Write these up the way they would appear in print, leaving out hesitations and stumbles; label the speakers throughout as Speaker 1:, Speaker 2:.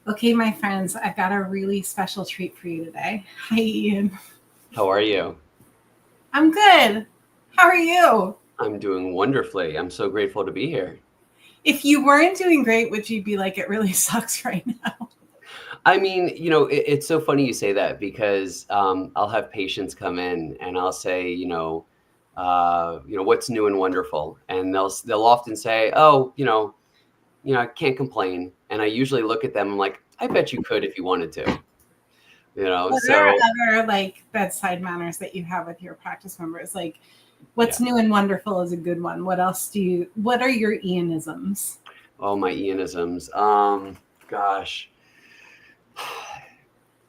Speaker 1: Okay, my friends, I've got a really special treat for you today. Hi, Ian.
Speaker 2: How are you?
Speaker 1: I'm good. How are you?
Speaker 2: I'm doing wonderfully. I'm so grateful to be here.
Speaker 1: If you weren't doing great, would you be like, it really sucks right now?
Speaker 2: I mean, it's so funny you say that because I'll have patients come in and I'll say, what's new and wonderful, and they'll often say, oh, I can't complain, and I usually look at them. I'm like, I bet you could if you wanted to,
Speaker 1: What are
Speaker 2: So
Speaker 1: other like bedside manners that you have with your practice members? Like, what's
Speaker 2: yeah.
Speaker 1: new and wonderful is a good one. What else what are your Ianisms?
Speaker 2: Oh, my Ianisms. Gosh.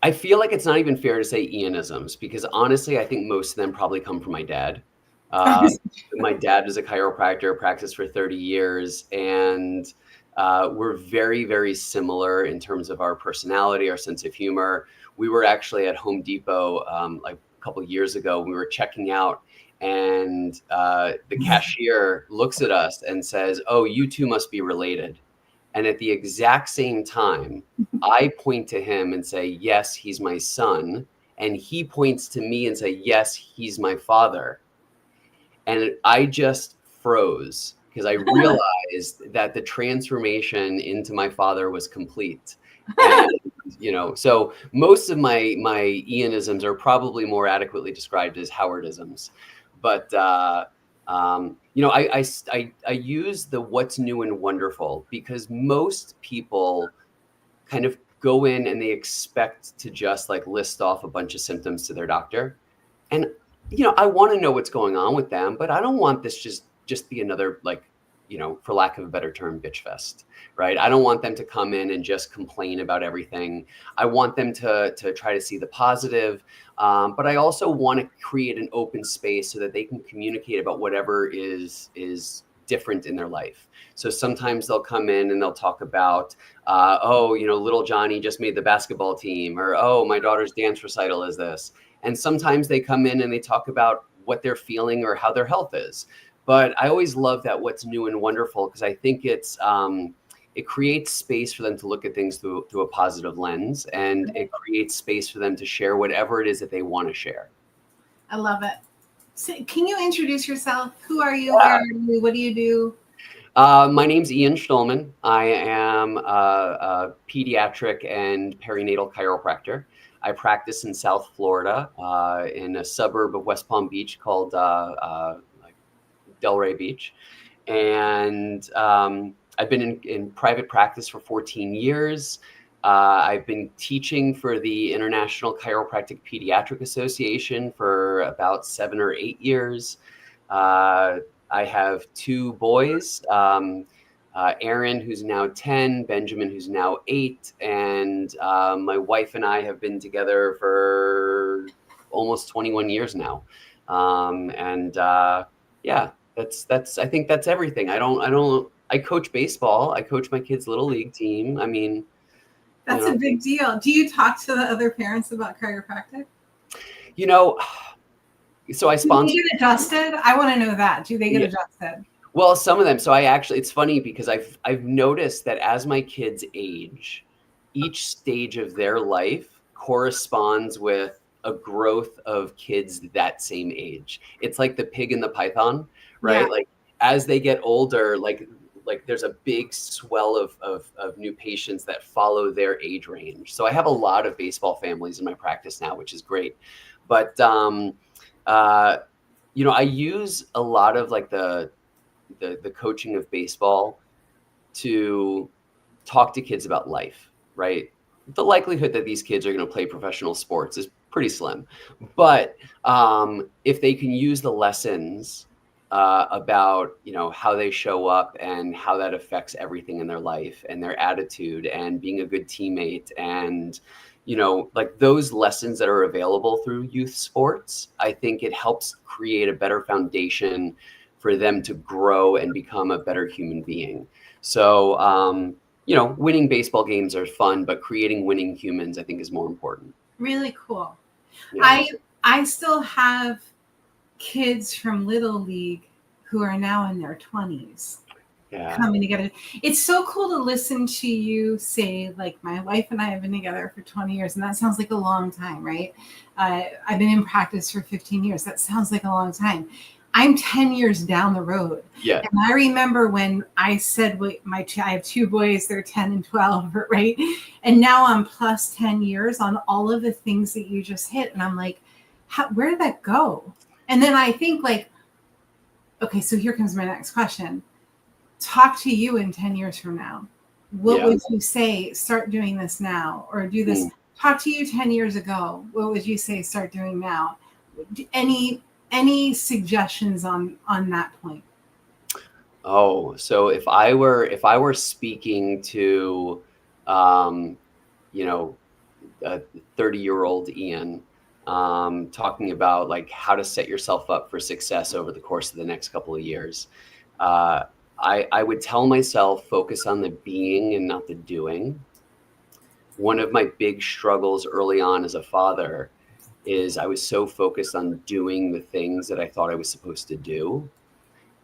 Speaker 2: I feel like it's not even fair to say Ianisms because honestly, I think most of them probably come from my dad. Uh, my dad was a chiropractor, practiced for 30 years, and we're very, very similar in terms of our personality, our sense of humor. We were actually at Home Depot like a couple of years ago. We were checking out, and the cashier looks at us and says, "Oh, you two must be related." And at the exact same time, I point to him and say, yes, he's my son. And he points to me and say, yes, he's my father. And I just froze because I realized that the transformation into my father was complete. And, so most of my Ianisms are probably more adequately described as Howardisms. But, I use the what's new and wonderful because most people kind of go in and they expect to just like list off a bunch of symptoms to their doctor. And, I want to know what's going on with them, but I don't want this just be another, like, for lack of a better term, bitch fest, right? I don't want them to come in and just complain about everything. I want them to try to see the positive. But I also want to create an open space so that they can communicate about whatever is different in their life. So sometimes they'll come in and they'll talk about, little Johnny just made the basketball team, or, oh, my daughter's dance recital is this. And sometimes they come in and they talk about what they're feeling or how their health is. But I always love that what's new and wonderful because I think it creates space for them to look at things through a positive lens, and it creates space for them to share whatever it is that they want to share.
Speaker 1: I love it. So, can you introduce yourself? Who are you? Where are you? What do you do?
Speaker 2: My name's Ian Shtulman. I am a pediatric and perinatal chiropractor. I practice in South Florida, in a suburb of West Palm Beach called Delray Beach. And I've been in private practice for 14 years. I've been teaching for the International Chiropractic Pediatric Association for about 7 or 8 years. I have 2 boys, Aaron, who's now 10, Benjamin, who's now 8, and my wife and I have been together for almost 21 years now. That's I think that's everything. I coach baseball. I coach my kids' little league team. I mean,
Speaker 1: that's a big deal. Do you talk to the other parents about chiropractic?
Speaker 2: So I sponsor.
Speaker 1: Do they get adjusted? I want to know that. Do they get adjusted?
Speaker 2: Well, some of them. So it's funny because I've noticed that as my kids age, each stage of their life corresponds with a growth of kids that same age. It's like the pig and the python, right?
Speaker 1: Yeah.
Speaker 2: Like as they get older, like there's a big swell of new patients that follow their age range. So I have a lot of baseball families in my practice now, which is great. But I use a lot of like the coaching of baseball to talk to kids about life, right? The likelihood that these kids are going to play professional sports is pretty slim. But if they can use the lessons about, how they show up and how that affects everything in their life and their attitude and being a good teammate and, like those lessons that are available through youth sports, I think it helps create a better foundation for them to grow and become a better human being. So, winning baseball games are fun, but creating winning humans, I think, is more important.
Speaker 1: Really cool.
Speaker 2: Yeah.
Speaker 1: I still have kids from Little League who are now in their 20s.
Speaker 2: Yeah.
Speaker 1: coming together. It's so cool to listen to you say, like, my wife and I have been together for 20 years, and that sounds like a long time, right? I've been in practice for 15 years. That sounds like a long time. I'm 10 years down the road.
Speaker 2: Yeah.
Speaker 1: And I remember when I said, I have two boys, they're 10 and 12, right? And now I'm plus 10 years on all of the things that you just hit. And I'm like, where did that go? And then I think, like, okay, so here comes my next question. Talk to you in 10 years from now. What would you say? Start doing this now, or do this. Talk to you 10 years ago. What would you say? Start doing now. Any suggestions on that point?
Speaker 2: Oh, so if I were speaking to, you know, a 30-year-old Ian, talking about like how to set yourself up for success over the course of the next couple of years, I would tell myself, focus on the being and not the doing. One of my big struggles early on as a father is I was so focused on doing the things that I thought I was supposed to do,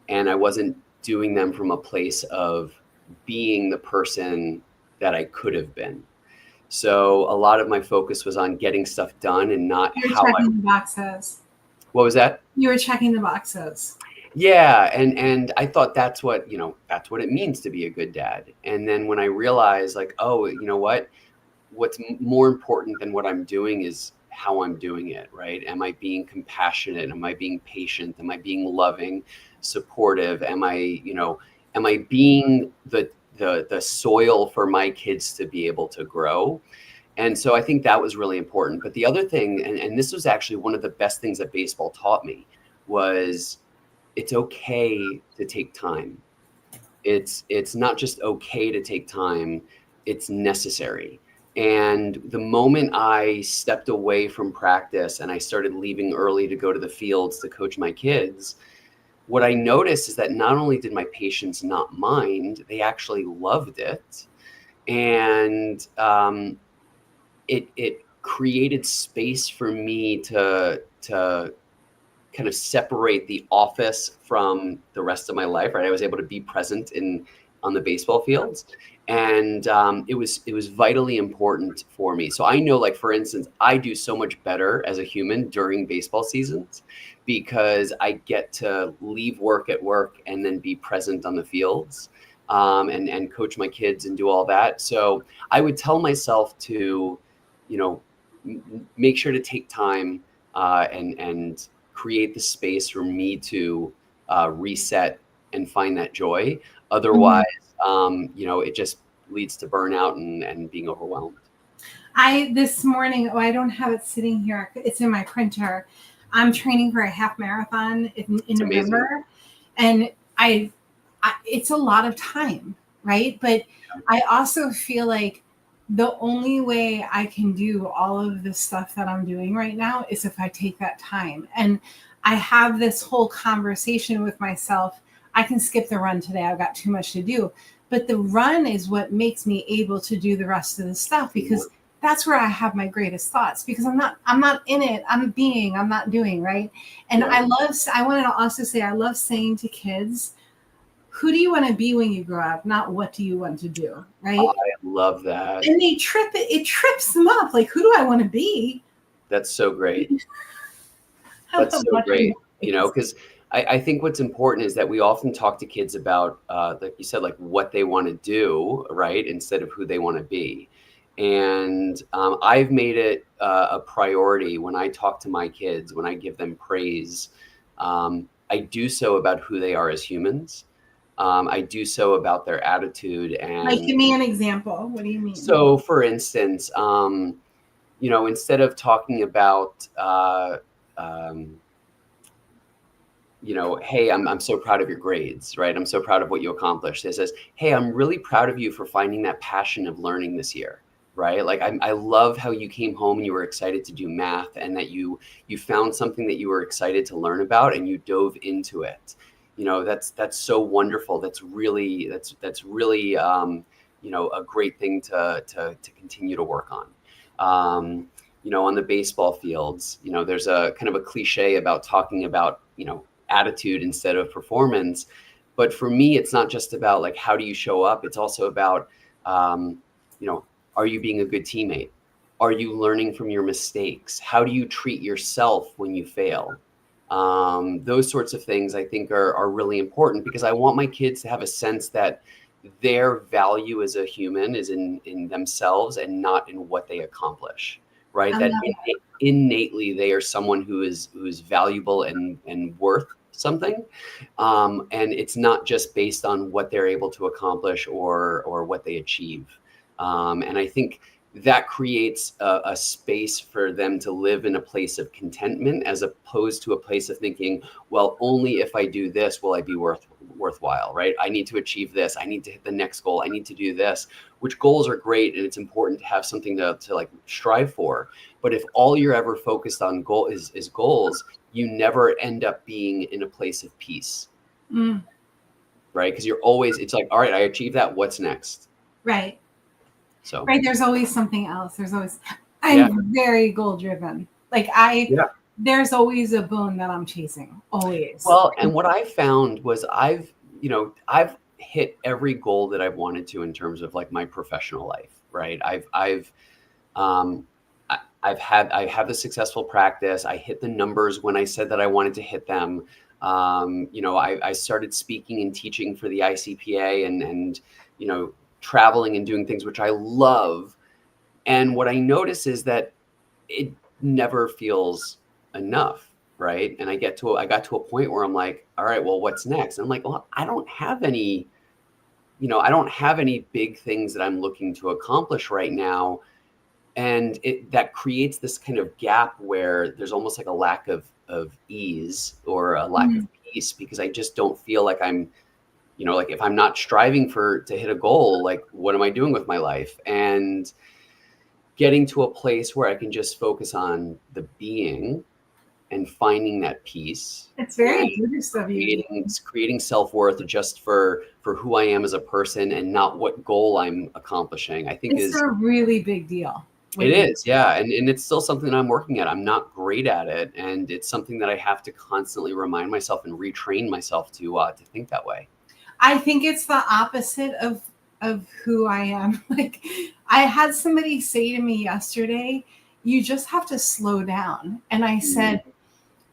Speaker 2: and I wasn't doing them from a place of being the person that I could have been. So a lot of my focus was on getting stuff done and not
Speaker 1: You're
Speaker 2: how
Speaker 1: checking the boxes.
Speaker 2: What was that?
Speaker 1: You were checking the boxes.
Speaker 2: Yeah, and I thought that's what it means to be a good dad. And then when I realized, like, oh, you know what's more important than what I'm doing is how I'm doing it, right? Am I being compassionate? Am I being patient? Am I being loving, supportive? Am I being the soil for my kids to be able to grow? And so I think that was really important. But the other thing, and this was actually one of the best things that baseball taught me, was it's okay to take time. It's not just okay to take time, it's necessary. And the moment I stepped away from practice and I started leaving early to go to the fields to coach my kids, what I noticed is that not only did my patients not mind, they actually loved it. And it created space for me to kind of separate the office from the rest of my life, right? I was able to be present on the baseball fields, and it was vitally important for me. So I know, like, for instance, I do so much better as a human during baseball seasons because I get to leave work at work and then be present on the fields, and coach my kids and do all that. So I would tell myself to, make sure to take time and create the space for me to reset and find that joy. Otherwise, it just leads to burnout and being overwhelmed.
Speaker 1: This morning, I don't have it sitting here. It's in my printer. I'm training for a half marathon in November, and it's a lot of time, right? But I also feel like the only way I can do all of the stuff that I'm doing right now is if I take that time. And I have this whole conversation with myself. I can skip the run today. I've got too much to do. But the run is what makes me able to do the rest of the stuff, because that's where I have my greatest thoughts, because I'm not in it. I'm not doing, right? And I wanted to also say, I love saying to kids, who do you want to be when you grow up? Not what do you want to do, right?
Speaker 2: I love that.
Speaker 1: And it trips them up. Like, who do I want to be?
Speaker 2: That's so great. That's so great. Because I think what's important is that we often talk to kids about, like you said, like what they want to do, right? Instead of who they want to be. And I've made it a priority when I talk to my kids, when I give them praise, I do so about who they are as humans. I do so about their attitude. And
Speaker 1: like, give me an example. What do you mean?
Speaker 2: So, for instance, instead of talking about, hey, I'm so proud of your grades, right? I'm so proud of what you accomplished. It says, hey, I'm really proud of you for finding that passion of learning this year, right? Like, I love how you came home and you were excited to do math, and that you found something that you were excited to learn about and you dove into it. That's so wonderful. That's really a great thing to continue to work on. On the baseball fields, there's a kind of a cliche about talking about, attitude instead of performance. But for me, it's not just about like, how do you show up? It's also about, you know, are you being a good teammate? Are you learning from your mistakes? How do you treat yourself when you fail? Those sorts of things I think are really important, because I want my kids to have a sense that their value as a human is in themselves and not in what they accomplish, right?
Speaker 1: I
Speaker 2: That
Speaker 1: love it.
Speaker 2: innately they are someone who is valuable and worth something. And it's not just based on what they're able to accomplish or what they achieve. And I think that creates a space for them to live in a place of contentment, as opposed to a place of thinking, well, only if I do this will I be worthwhile, right? I need to achieve this. I need to hit the next goal. I need to do this, which goals are great. And it's important to have something to like strive for. But if all you're ever focused on is goals, you never end up being in a place of peace,
Speaker 1: Mm,
Speaker 2: right? Because it's like, all right, I achieved that. What's next?
Speaker 1: right.
Speaker 2: So,
Speaker 1: Right. There's always something else.
Speaker 2: yeah.
Speaker 1: I'm very goal driven. Like
Speaker 2: Yeah.
Speaker 1: there's always a bone that I'm chasing. Always.
Speaker 2: Well, and what I found was I've hit every goal that I've wanted to in terms of like my professional life, right? Um, I have the successful practice. I hit the numbers when I said that I wanted to hit them. I started speaking and teaching for the ICPA and traveling and doing things which I love. And what I notice is that it never feels enough, right? And I got to a point where I'm like, all right, well, what's next? And I'm like, well, I don't have any big things that I'm looking to accomplish right now. And that creates this kind of gap where there's almost like a lack of ease or a lack of peace, because I just don't feel like I'm, like if I'm not striving to hit a goal, like what am I doing with my life? And getting to a place where I can just focus on the being and finding that peace.
Speaker 1: It's very Buddhist of you.
Speaker 2: Creating self-worth just for who I am as a person and not what goal I'm accomplishing, I think
Speaker 1: It's
Speaker 2: is
Speaker 1: a really big deal.
Speaker 2: it is, yeah. And it's still something that I'm working at. I'm not great at it. And it's something that I have to constantly remind myself and retrain myself to think that way.
Speaker 1: I think it's the opposite of who I am. Like I had somebody say to me yesterday, you just have to slow down. And I said,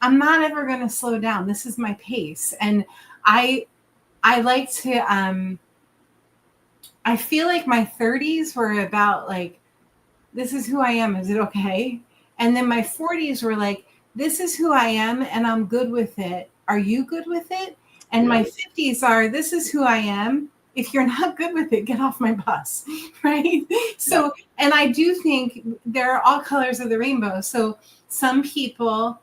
Speaker 1: I'm not ever going to slow down. This is my pace. And I like to, I feel like my 30s were about like, this is who I am. Is it okay? And then my 40s were like, this is who I am and I'm good with it. Are you good with it? And my 50s are, this is who I am. If you're not good with it, get off my bus, right? So, and I do think there are all colors of the rainbow. So some people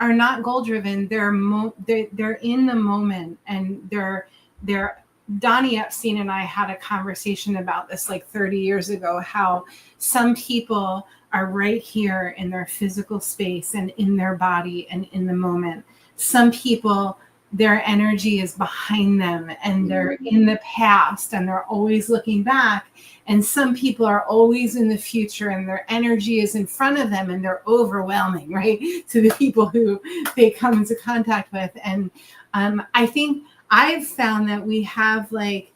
Speaker 1: are not goal driven. They're in the moment, and they're Donnie Epstein and I had a conversation about this like 30 years ago, how some people are right here in their physical space and in their body and in the moment. Some people, their energy is behind them and they're in the past and they're always looking back. And some people are always in the future and their energy is in front of them and they're overwhelming, right? To the people who they come into contact with. And I think I've found that we have a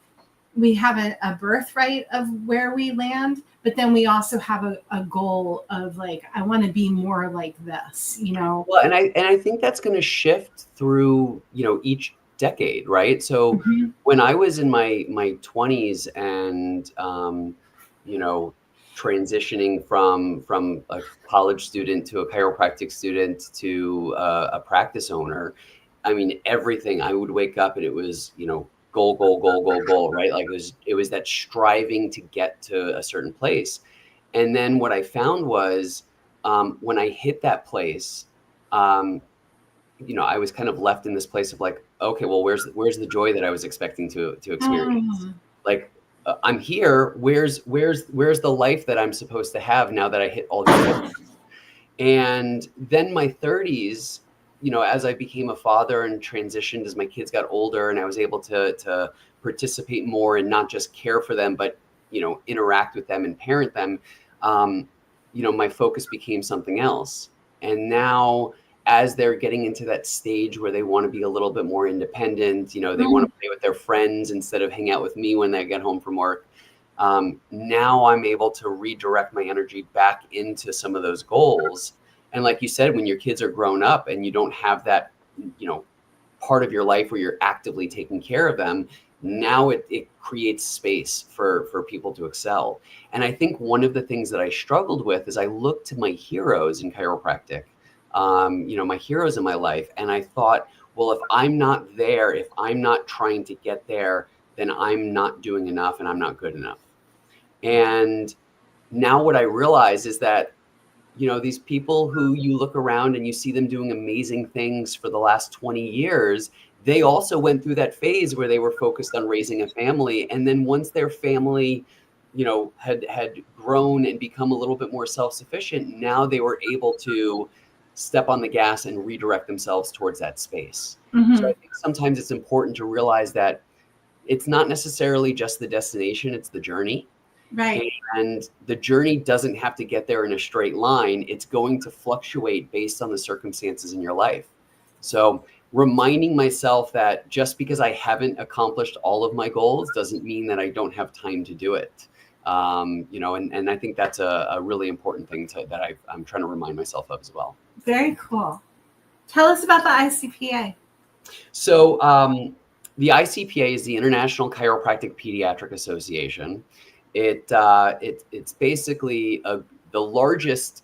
Speaker 1: birthright of where we land, but then we also have a goal of like, I want to be more like this,
Speaker 2: Well, and I think that's going to shift through, each decade, right? So when I was in my 20s and, transitioning from a college student to a chiropractic student to a practice owner, I mean, everything, I would wake up and it was, goal, right? Like it was that striving to get to a certain place. And then what I found was, when I hit that place, I was kind of left in this place of like, okay, well, where's the joy that I was expecting to experience? Like, I'm here. Where's the life that I'm supposed to have now that I hit all these goals? And then my 30s, as I became a father and transitioned as my kids got older, and I was able to participate more and not just care for them, but interact with them and parent them. My focus became something else. And now as they're getting into that stage where they want to be a little bit more independent, they want to play with their friends instead of hang out with me when they get home from work. Now I'm able to redirect my energy back into some of those goals. And like you said, when your kids are grown up and you don't have that, part of your life where you're actively taking care of them, now it creates space for people to excel. And I think one of the things that I struggled with is I looked to my heroes in chiropractic, my heroes in my life. And I thought, well, if I'm not there, if I'm not trying to get there, then I'm not doing enough and I'm not good enough. And now what I realize is that, these people who you look around and you see them doing amazing things for the last 20 years, they also went through that phase where they were focused on raising a family. And then once their family, had grown and become a little bit more self-sufficient, now they were able to step on the gas and redirect themselves towards that space. Mm-hmm. So I think sometimes it's important to realize that it's not necessarily just the destination, it's the journey.
Speaker 1: Right.
Speaker 2: And the journey doesn't have to get there in a straight line. It's going to fluctuate based on the circumstances in your life. So reminding myself that just because I haven't accomplished all of my goals doesn't mean that I don't have time to do it. And I think that's a really important thing that I'm trying to remind myself of as well.
Speaker 1: Very cool. Tell us about the ICPA.
Speaker 2: So the ICPA is the International Chiropractic Pediatric Association. It's basically the largest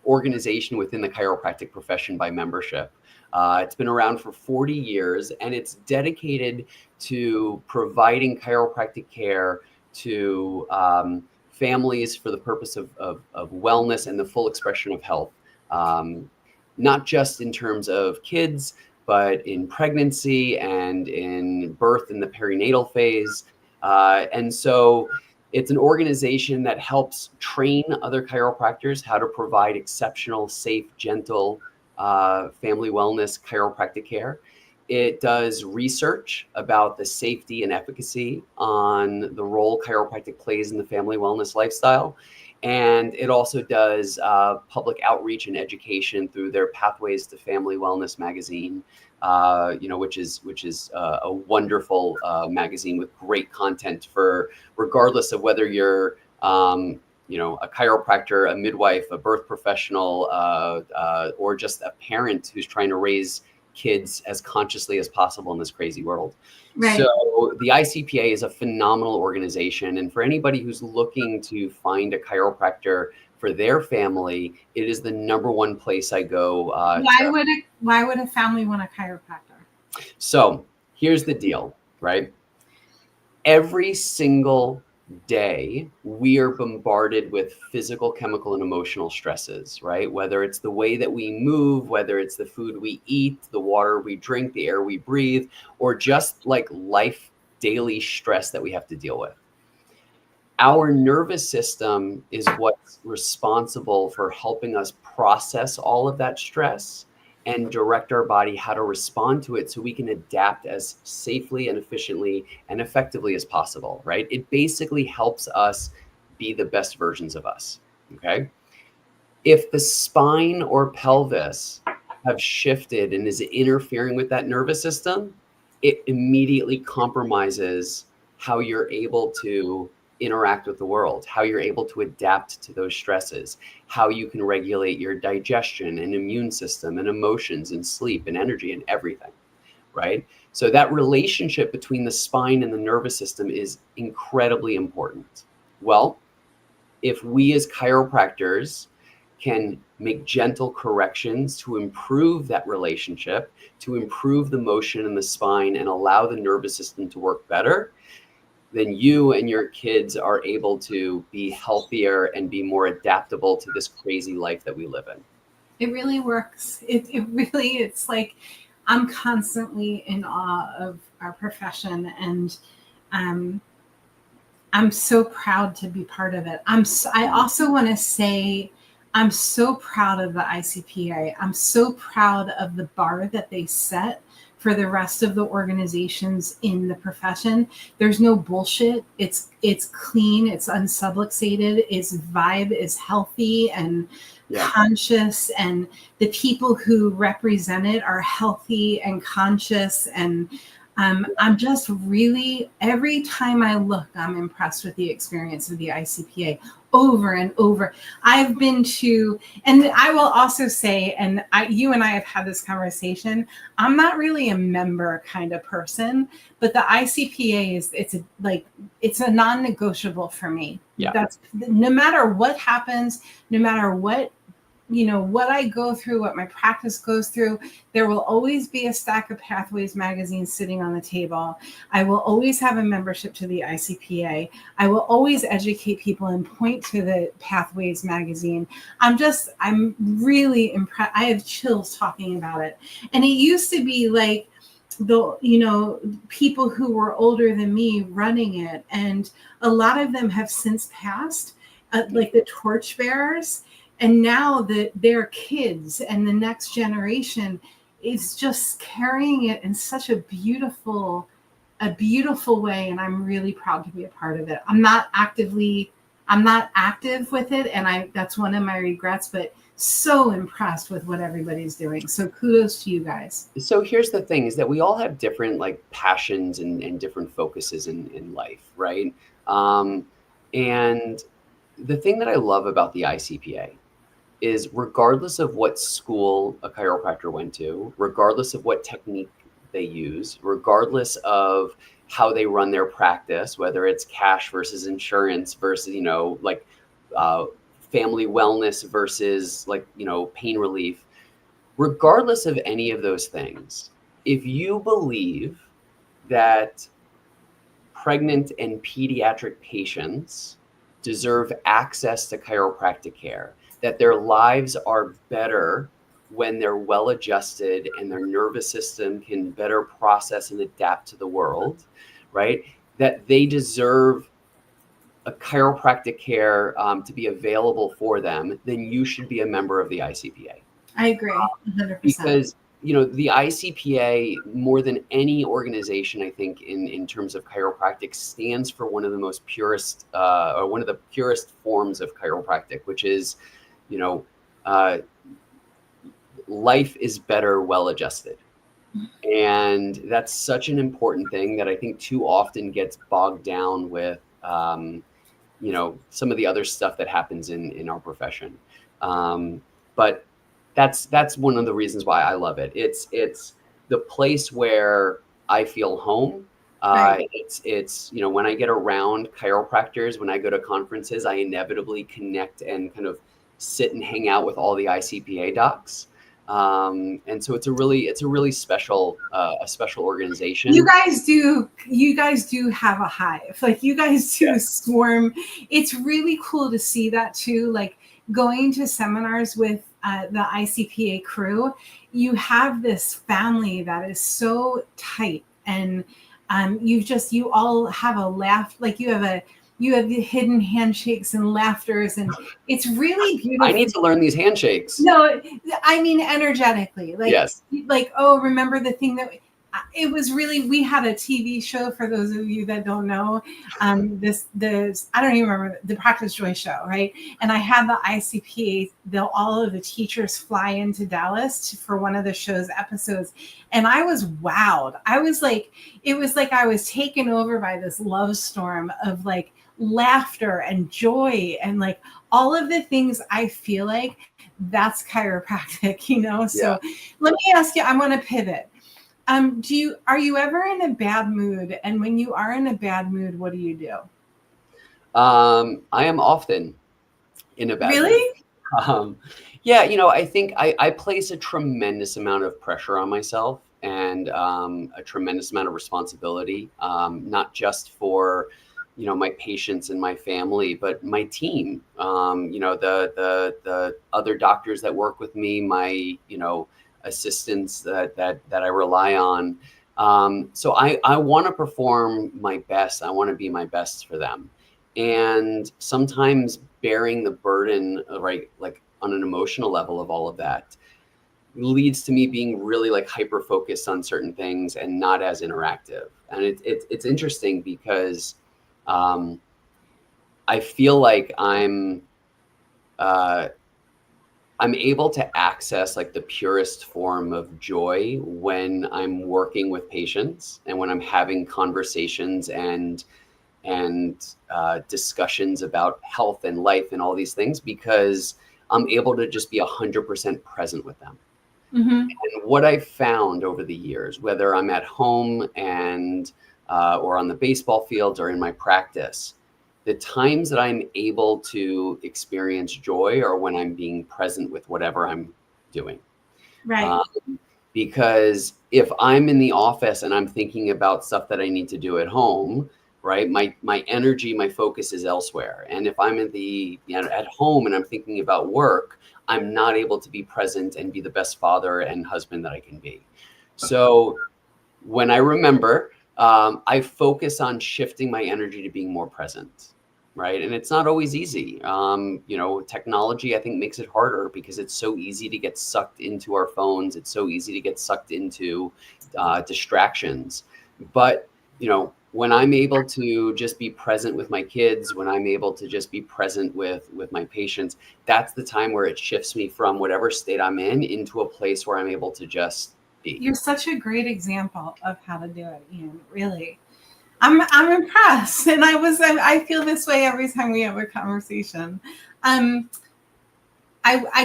Speaker 2: organization within the chiropractic profession by membership. It's been around for 40 years, and it's dedicated to providing chiropractic care to families for the purpose of wellness and the full expression of health, not just in terms of kids, but in pregnancy and in birth in the perinatal phase. And so it's an organization that helps train other chiropractors how to provide exceptional, safe, gentle family wellness chiropractic care. It does research about the safety and efficacy on the role chiropractic plays in the family wellness lifestyle. And it also does public outreach and education through their Pathways to Family Wellness magazine, which is a wonderful magazine with great content for regardless of whether you're a chiropractor, a midwife, a birth professional, or just a parent who's trying to raise kids as consciously as possible in this crazy world. Right. So the ICPA is a phenomenal organization. And for anybody who's looking to find a chiropractor for their family, it is the number one place I go.
Speaker 1: Why would a family want a chiropractor?
Speaker 2: So here's the deal, right? Every single day, we are bombarded with physical, chemical, and emotional stresses, right? Whether it's the way that we move, whether it's the food we eat, the water we drink, the air we breathe, or just like life daily stress that we have to deal with. Our nervous system is what's responsible for helping us process all of that stress and direct our body how to respond to it so we can adapt as safely and efficiently and effectively as possible, right? It basically helps us be the best versions of us, okay? If the spine or pelvis have shifted and is interfering with that nervous system, it immediately compromises how you're able to interact with the world, how you're able to adapt to those stresses, how you can regulate your digestion and immune system and emotions and sleep and energy and everything, right? So that relationship between the spine and the nervous system is incredibly important. Well, if we as chiropractors can make gentle corrections to improve that relationship, to improve the motion in the spine and allow the nervous system to work better, then you and your kids are able to be healthier and be more adaptable to this crazy life that we live in.
Speaker 1: It really works. It's like I'm constantly in awe of our profession, and I'm so proud to be part of it. I also want to say I'm so proud of the ICPA. I'm so proud of the bar that they set for the rest of the organizations in the profession. There's no bullshit. It's clean, it's unsubluxated, its vibe is healthy and conscious, and the people who represent it are healthy and conscious. And I'm just really, every time I look, I'm impressed with the experience of the ICPA over and over. I've been to, and I will also say, and you and I have had this conversation, I'm not really a member kind of person, but the ICPA it's a non-negotiable for me.
Speaker 2: Yeah.
Speaker 1: That's no matter what happens, no matter what, what I go through, what my practice goes through, there will always be a stack of Pathways magazines sitting on the table. I will always have a membership to the ICPA. I will always educate people and point to the Pathways magazine. I'm really impressed. I have chills talking about it. And it used to be like people who were older than me running it. And a lot of them have since passed, like the torchbearers. And now that their kids and the next generation is just carrying it in such a beautiful way. And I'm really proud to be a part of it. I'm not active with it. And that's one of my regrets, but so impressed with what everybody's doing. So kudos to you guys.
Speaker 2: So here's the thing, is that we all have different passions and different focuses in life, right? And the thing that I love about the ICPA is, regardless of what school a chiropractor went to, regardless of what technique they use, regardless of how they run their practice, whether it's cash versus insurance versus, family wellness versus pain relief, regardless of any of those things, if you believe that pregnant and pediatric patients deserve access to chiropractic care, that their lives are better when they're well adjusted and their nervous system can better process and adapt to the world, right? That they deserve a chiropractic care to be available for them, then you should be a member of the ICPA.
Speaker 1: I agree, 100%.
Speaker 2: Because the ICPA, more than any organization, I think, in terms of chiropractic, stands for one of the most purest, or one of the purest forms of chiropractic, which is, life is better well adjusted. And that's such an important thing that I think too often gets bogged down with, some of the other stuff that happens in our profession. But that's one of the reasons why I love it. It's the place where I feel home.
Speaker 1: Right.
Speaker 2: It's when I get around chiropractors, when I go to conferences, I inevitably connect and kind of sit and hang out with all the ICPA docs. And so it's a really special, a special organization.
Speaker 1: You guys do have a hive. Like, you guys do swarm. It's really cool to see that too. Like, going to seminars with the ICPA crew, you have this family that is so tight, and you all have a laugh. Like, you have the hidden handshakes and laughters, and it's really beautiful.
Speaker 2: I need to learn these handshakes.
Speaker 1: No, I mean energetically. Like,
Speaker 2: yes.
Speaker 1: Like, oh, remember the thing that it was really, we had a TV show, for those of you that don't know, I don't even remember, the Practice Joy show, right? And I had the ICPA, all of the teachers fly into Dallas for one of the show's episodes. And I was wowed. It was like I was taken over by this love storm of like laughter and joy and like all of the things I feel like that's chiropractic, So let me ask you, I want to pivot. Are you ever in a bad mood? And when you are in a bad mood, what do you do?
Speaker 2: I am often in a bad mood.
Speaker 1: Really?
Speaker 2: I think I place a tremendous amount of pressure on myself and a tremendous amount of responsibility, not just for, my patients and my family, but my team, the other doctors that work with me, my, assistants that I rely on. So I want to perform my best. I want to be my best for them. And sometimes bearing the burden, right, like on an emotional level of all of that leads to me being really like hyper focused on certain things and not as interactive. And it's interesting because I feel like I'm able to access like the purest form of joy when I'm working with patients and when I'm having conversations and discussions about health and life and all these things, because I'm able to just be 100% present with them.
Speaker 1: Mm-hmm.
Speaker 2: And what I've found over the years, whether I'm at home and or on the baseball fields or in my practice, the times that I'm able to experience joy are when I'm being present with whatever I'm doing.
Speaker 1: Right.
Speaker 2: Because if I'm in the office and I'm thinking about stuff that I need to do at home, right, my energy, my focus is elsewhere. And if I'm at home and I'm thinking about work, I'm not able to be present and be the best father and husband that I can be. So when I remember, I focus on shifting my energy to being more present. Right. And it's not always easy. Technology, I think, makes it harder because it's so easy to get sucked into our phones. It's so easy to get sucked into distractions. But, when I'm able to just be present with my kids, when I'm able to just be present with my patients, that's the time where it shifts me from whatever state I'm in into a place where I'm able to just be.
Speaker 1: You're such a great example of how to do it, Ian, really. I'm impressed, and I feel this way every time we have a conversation. I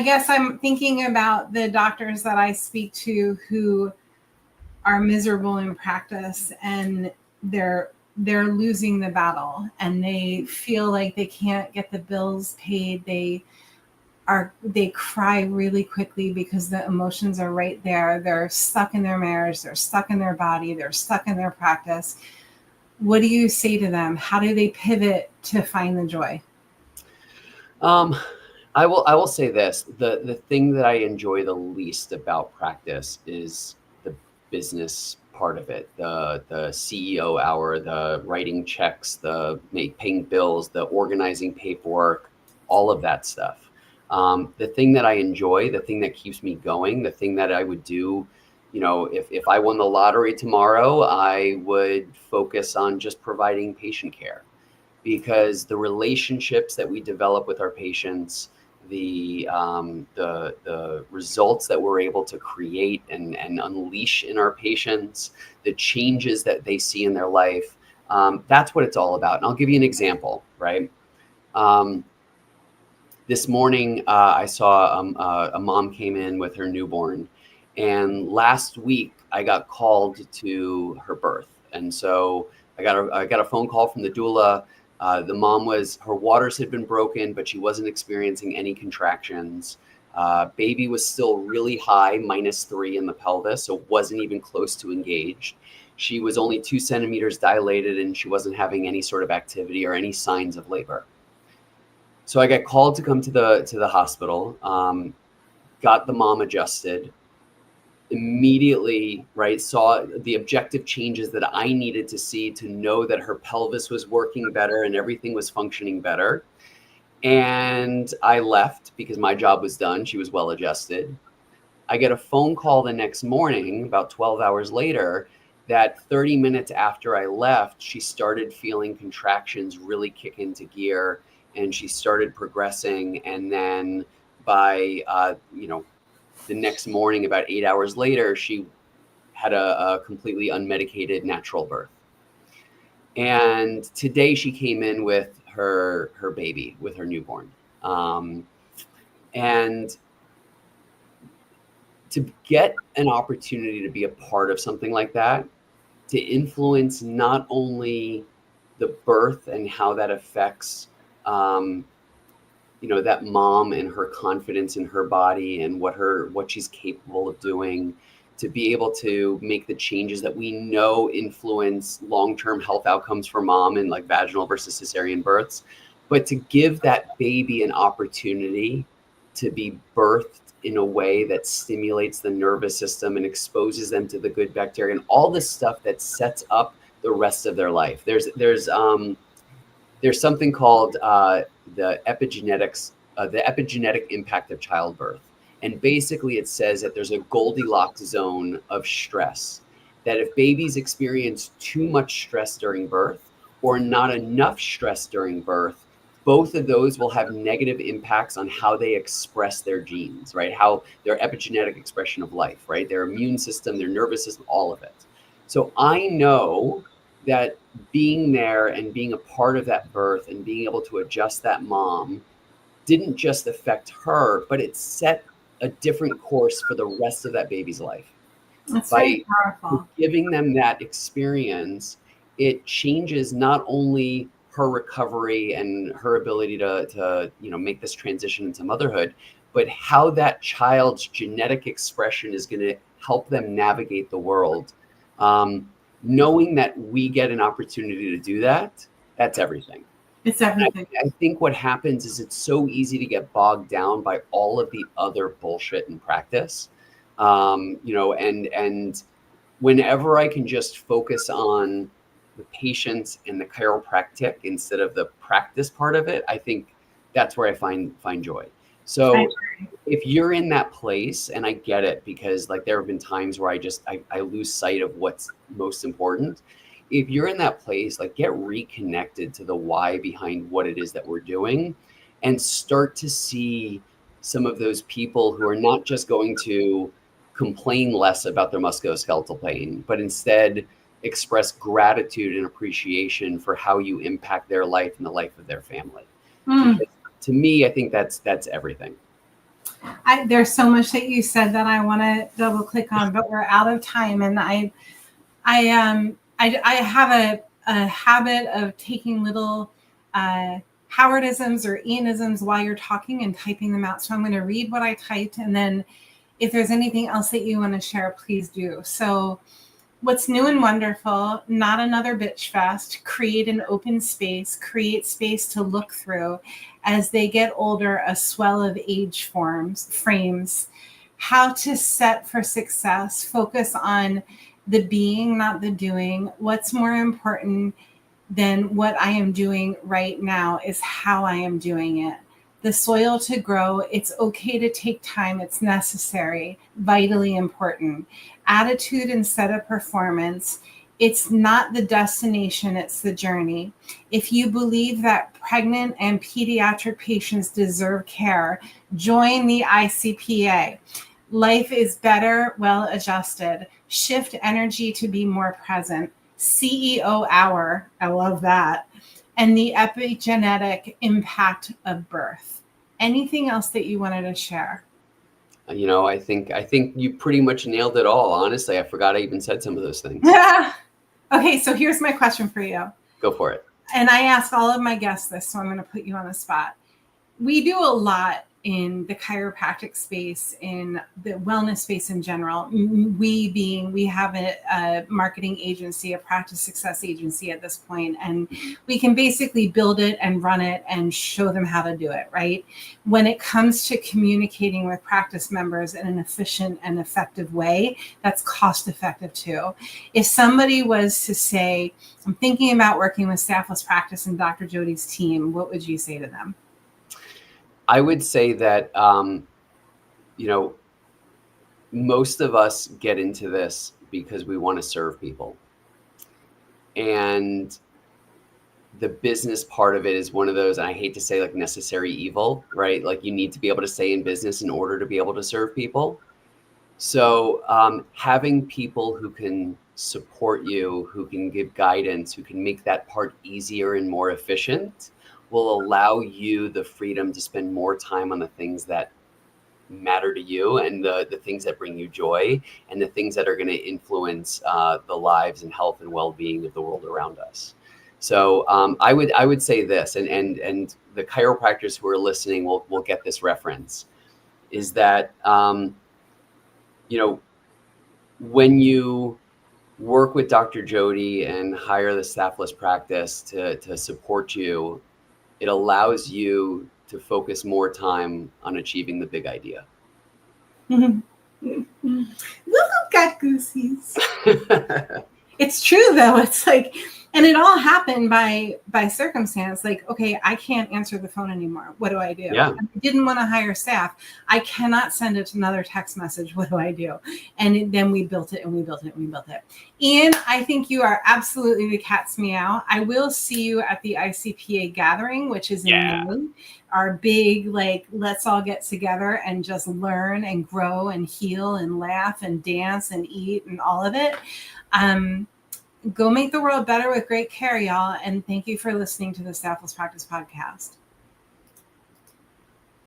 Speaker 1: guess I'm thinking about the doctors that I speak to who are miserable in practice, and they're losing the battle, and they feel like they can't get the bills paid. They cry really quickly because the emotions are right there. They're stuck in their marriage. They're stuck in their body. They're stuck in their practice. What do you say to them? How do they pivot to find the joy?
Speaker 2: I will say this. The thing that I enjoy the least about practice is the business part of it. The CEO hour, the writing checks, the paying bills, the organizing paperwork, all of that stuff. The thing that I enjoy, the thing that keeps me going, the thing that I would do, if I won the lottery tomorrow, I would focus on just providing patient care, because the relationships that we develop with our patients, the results that we're able to create and unleash in our patients, the changes that they see in their life, that's what it's all about. And I'll give you an example, right? This morning, I saw a mom came in with her newborn. And last week, I got called to her birth. And so I got a phone call from the doula. The mom her waters had been broken, but she wasn't experiencing any contractions. Baby was still really high, -3 in the pelvis, so wasn't even close to engaged. She was only 2 centimeters dilated, and she wasn't having any sort of activity or any signs of labor. So I got called to come to the hospital, got the mom adjusted. Immediately, right, saw the objective changes that I needed to see to know that her pelvis was working better and everything was functioning better. And I left because my job was done. She was well adjusted. I get a phone call the next morning, about 12 hours later, that 30 minutes after I left, she started feeling contractions really kick into gear, and she started progressing. And then by, the next morning, about 8 hours later, she had a completely unmedicated natural birth. And today she came in with her baby, with her newborn. And to get an opportunity to be a part of something like that, to influence not only the birth and how that affects that mom and her confidence in her body and what she's capable of doing, to be able to make the changes that we know influence long-term health outcomes for mom in like vaginal versus cesarean births, but to give that baby an opportunity to be birthed in a way that stimulates the nervous system and exposes them to the good bacteria and all this stuff that sets up the rest of their life. There's something called the epigenetic impact of childbirth. And basically it says that there's a Goldilocks zone of stress, that if babies experience too much stress during birth or not enough stress during birth, both of those will have negative impacts on how they express their genes, right? How their epigenetic expression of life, right? Their immune system, their nervous system, all of it. So I know that being there and being a part of that birth and being able to adjust that mom didn't just affect her, but it set a different course for the rest of that baby's life.
Speaker 1: That's
Speaker 2: By
Speaker 1: very powerful.
Speaker 2: giving them that experience, it changes not only her recovery and her ability to make this transition into motherhood, but how that child's genetic expression is going to help them navigate the world. Knowing that we get an opportunity to do that, that's everything.
Speaker 1: It's everything.
Speaker 2: I think what happens is it's so easy to get bogged down by all of the other bullshit in practice. And whenever I can just focus on the patients and the chiropractic instead of the practice part of it, I think that's where I find joy. So if you're in that place, and I get it, because like there have been times where I lose sight of what's most important. If you're in that place, like get reconnected to the why behind what it is that we're doing, and start to see some of those people who are not just going to complain less about their musculoskeletal pain, but instead express gratitude and appreciation for how you impact their life and the life of their family. Because to me, I think that's everything.
Speaker 1: There's so much that you said that I want to double click on, but we're out of time. And I have a habit of taking little Howardisms or Ianisms while you're talking and typing them out. So I'm going to read what I typed, and then if there's anything else that you want to share, please do. So what's new and wonderful, not another bitch fest, create an open space, create space to look through. As they get older, a swell of age frames, how to set for success, focus on the being, not the doing. What's more important than what I am doing right now is how I am doing it. The soil to grow, it's okay to take time, it's necessary, vitally important. Attitude instead of performance, it's not the destination, it's the journey. If you believe that pregnant and pediatric patients deserve care, join the ICPA. Life is better, well adjusted. Shift energy to be more present. CEO hour, I love that. And the epigenetic impact of birth. Anything else that you wanted to share?
Speaker 2: I think you pretty much nailed it all. Honestly, I forgot I even said some of those things.
Speaker 1: Okay, so here's my question for you.
Speaker 2: Go for it.
Speaker 1: And I ask all of my guests this, so I'm going to put you on the spot. We do a lot in the chiropractic space, in the wellness space in general. We have a marketing agency, a practice success agency at this point, and we can basically build it and run it and show them how to do it, right? When it comes to communicating with practice members in an efficient and effective way, that's cost effective too. If somebody was to say, I'm thinking about working with Staffless Practice and Dr. Jody's team, what would you say to them?
Speaker 2: I would say that, most of us get into this because we want to serve people. And the business part of it is one of those, and I hate to say like necessary evil, right? Like you need to be able to stay in business in order to be able to serve people. So having people who can support you, who can give guidance, who can make that part easier and more efficient, will allow you the freedom to spend more time on the things that matter to you and the things that bring you joy and the things that are going to influence the lives and health and well-being of the world around us. So I would say this, and the chiropractors who are listening will get this reference, is that when you work with Dr. Jody and hire the Staffless Practice to support you, it allows you to focus more time on achieving the big idea.
Speaker 1: Got goosies. It's true though. It's like And it all happened by circumstance. Like, okay, I can't answer the phone anymore. What do I do?
Speaker 2: Yeah.
Speaker 1: I didn't want to hire staff. I cannot send it another text message. What do I do? And then we built it and we built it and we built it. Ian, I think you are absolutely the cat's meow. I will see you at the ICPA gathering, which is in May. Our big, like, let's all get together and just learn and grow and heal and laugh and dance and eat and all of it. Go make the world better with great care, y'all. And thank you for listening to the Staffless Practice Podcast.